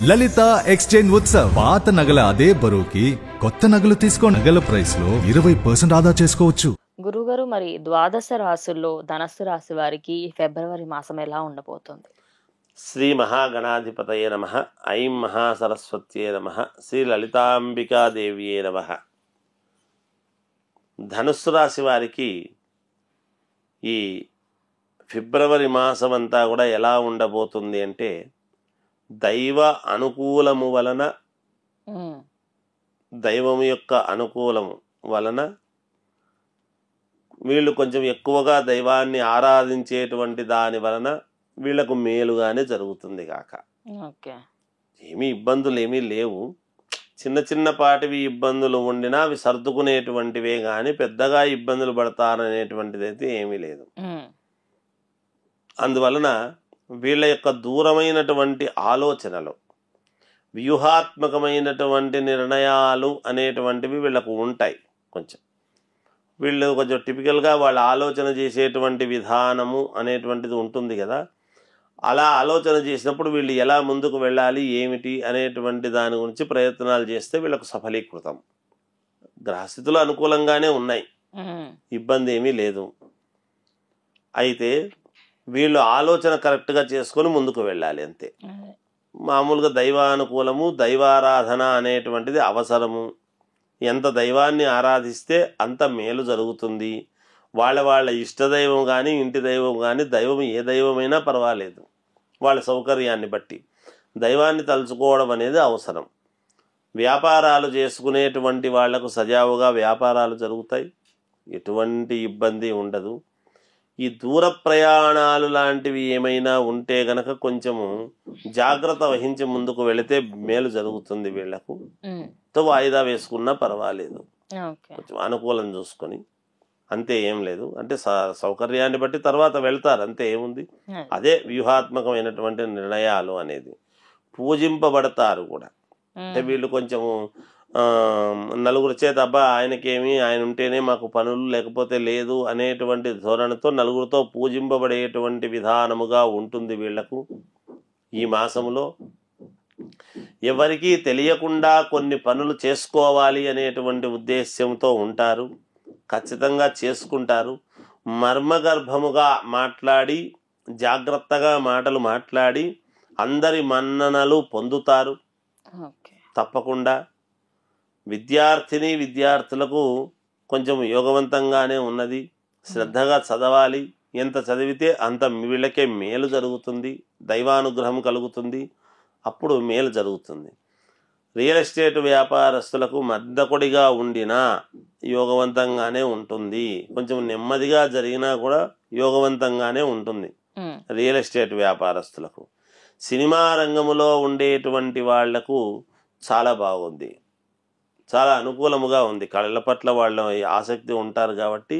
లలిత exchange Utsav. పాత నగల అదే బరువుకి కొత్త నగలు తీసుకో. నగల ప్రైస్ లో 20% ఆదా చేసుకోవచ్చు. గురుగారు, మరి ద్వాదశ రాశుల్లో ధనస్సు రాశి వారికి ఫిబ్రవరి మాసం ఎలా ఉండబోతుంది? శ్రీ మహాగణాధిపతయే నమః. ఐం మహాసరస్వత్యే నమః. శ్రీ లలితాంబికాదేవియే నమః. ధనుస్సు రాశి వారికి ఈ ఫిబ్రవరి మాసం అంతా కూడా ఎలా ఉండబోతుంది అంటే, దైవ అనుకూలము వలన, దైవం యొక్క అనుకూలము వలన వీళ్ళు కొంచెం ఎక్కువగా దైవాన్ని ఆరాధించేటువంటి దాని వలన వీళ్లకు మేలుగానే జరుగుతుంది కాక. ఏమీ ఇబ్బందులు ఏమీ లేవు. చిన్న చిన్నపాటివి ఇబ్బందులు ఉండినా అవి సర్దుకునేటువంటివే కానీ పెద్దగా ఇబ్బందులు పడతారనేటువంటిది అయితే ఏమీ లేదు. అందువలన వీళ్ళ యొక్క దూరమైనటువంటి ఆలోచనలు, వ్యూహాత్మకమైనటువంటి నిర్ణయాలు అనేటువంటివి వీళ్ళకు ఉంటాయి. వీళ్ళు కొంచెం టిపికల్గా వాళ్ళ ఆలోచన చేసేటువంటి విధానము అనేటువంటిది ఉంటుంది కదా. అలా ఆలోచన చేసినప్పుడు వీళ్ళు ఎలా ముందుకు వెళ్ళాలి, ఏమిటి అనేటువంటి దాని గురించి ప్రయత్నాలు చేస్తే వీళ్ళకు సఫలీకృతం. గ్రహస్థితులు అనుకూలంగానే ఉన్నాయి, ఇబ్బంది ఏమీ లేదు. అయితే వీళ్ళు ఆలోచన కరెక్ట్గా చేసుకొని ముందుకు వెళ్ళాలి అంతే. మామూలుగా దైవానుకూలము, దైవారాధన అనేటువంటిది అవసరము. ఎంత దైవాన్ని ఆరాధిస్తే అంత మేలు జరుగుతుంది. వాళ్ళ ఇష్టదైవం కానీ ఇంటి దైవం కానీ, దైవం ఏ దైవమైనా పర్వాలేదు, వాళ్ళ సౌకర్యాన్ని బట్టి దైవాన్ని తలుచుకోవడం అనేది అవసరం. వ్యాపారాలు చేసుకునేటువంటి వాళ్లకు సజావుగా వ్యాపారాలు జరుగుతాయి, ఎటువంటి ఇబ్బంది ఉండదు. ఈ దూర ప్రయాణాలు లాంటివి ఏమైనా ఉంటే గనక కొంచెము జాగ్రత్త వహించి ముందుకు వెళితే మేలు జరుగుతుంది. వీళ్లకు వాయిదా వేసుకున్నా పర్వాలేదు, కొంచెం అనుకూలం చూసుకొని అంతే, ఏం లేదు. అంటే సౌకర్యాన్ని బట్టి తర్వాత వెళ్తారు అంతే, ఏముంది. అదే వ్యూహాత్మకమైనటువంటి నిర్ణయాలు అనేది. పూజింపబడతారు కూడా. అంటే వీళ్ళు కొంచెము నలుగురు చేత అబ్బా ఆయనకేమి, ఆయన ఉంటేనే మాకు పనులు, లేకపోతే లేదు అనేటువంటి ధోరణితో నలుగురితో పూజింపబడేటువంటి విధానముగా ఉంటుంది వీళ్లకు. ఈ మాసంలో ఎవరికీ తెలియకుండా కొన్ని పనులు చేసుకోవాలి అనేటువంటి ఉద్దేశ్యంతో ఉంటారు. ఖచ్చితంగా చేసుకుంటారు. మర్మగర్భముగా మాట్లాడి, జాగ్రత్తగా మాటలు మాట్లాడి అందరి మన్ననలు పొందుతారు తప్పకుండా. విద్యార్థులకు కొంచెం యోగవంతంగానే ఉన్నది. శ్రద్ధగా చదవాలి. ఎంత చదివితే అంత వీళ్ళకే మేలు జరుగుతుంది, దైవానుగ్రహం కలుగుతుంది, అప్పుడు మేలు జరుగుతుంది. రియల్ ఎస్టేట్ వ్యాపారస్తులకు మద్దకొడిగా ఉండినా యోగవంతంగానే ఉంటుంది. కొంచెం నెమ్మదిగా జరిగినా కూడా యోగవంతంగానే ఉంటుంది రియల్ ఎస్టేట్ వ్యాపారస్తులకు. సినిమా రంగంలో ఉండేటువంటి వాళ్లకు చాలా బాగుంది, చాలా అనుకూలముగా ఉంది. కళల పట్ల వాళ్ళ ఆసక్తి ఉంటారు కాబట్టి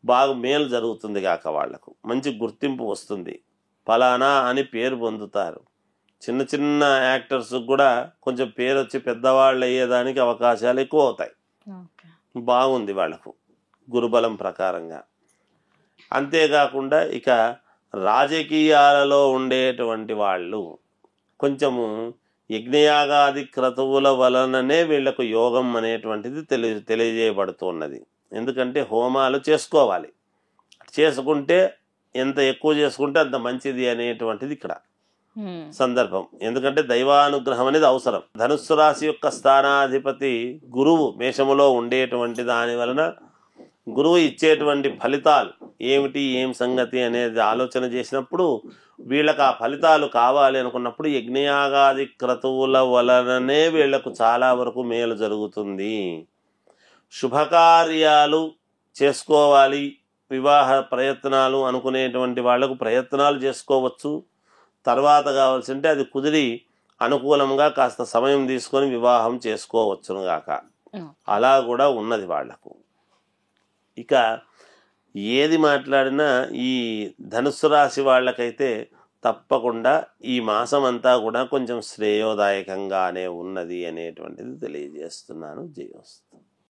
బాగా మేలు జరుగుతుంది కాక. వాళ్లకు మంచి గుర్తింపు వస్తుంది, ఫలానా అని పేరు పొందుతారు. చిన్న చిన్న యాక్టర్స్ కూడా కొంచెం పేరు వచ్చి పెద్దవాళ్ళు అయ్యేదానికి అవకాశాలు ఎక్కువ అవుతాయి. బాగుంది వాళ్లకు గురుబలం ప్రకారంగా. అంతేకాకుండా ఇక రాజకీయాలలో ఉండేటువంటి వాళ్ళు కొంచెము యజ్ఞయాగాది క్రతువుల వలననే వీళ్లకు యోగం అనేటువంటిది తెలియజేయబడుతున్నది. ఎందుకంటే హోమాలు చేసుకోవాలి, చేసుకుంటే ఎంత ఎక్కువ చేసుకుంటే అంత మంచిది అనేటువంటిది ఇక్కడ సందర్భం. ఎందుకంటే దైవానుగ్రహం అనేది అవసరం. ధనుస్సు రాశి యొక్క స్థానాధిపతి గురువు మేషములో ఉండేటువంటి దాని వలన గురువు ఇచ్చేటువంటి ఫలితాలు ఏమిటి, ఏం సంగతి అనేది ఆలోచన చేసినప్పుడు వీళ్ళకు ఆ ఫలితాలు కావాలి అనుకున్నప్పుడు యజ్ఞయాగాది క్రతువుల వలననే వీళ్లకు చాలా వరకు మేలు జరుగుతుంది. శుభకార్యాలు చేసుకోవాలి, వివాహ ప్రయత్నాలు అనుకునేటువంటి వాళ్లకు ప్రయత్నాలు చేసుకోవచ్చు. తర్వాత కావాల్సి ఉంటే అది కుదిరి అనుకూలంగా కాస్త సమయం తీసుకొని వివాహం చేసుకోవచ్చును గాక. అలా కూడా ఉన్నది వాళ్లకు. ఇక ఏది మాట్లాడినా ఈ ధనుస్సు రాశి వాళ్ళకైతే తప్పకుండా ఈ మాసం అంతా కూడా కొంచెం శ్రేయోదాయకంగానే ఉన్నది అనేటువంటిది తెలియజేస్తున్నాను. జయోస్తు.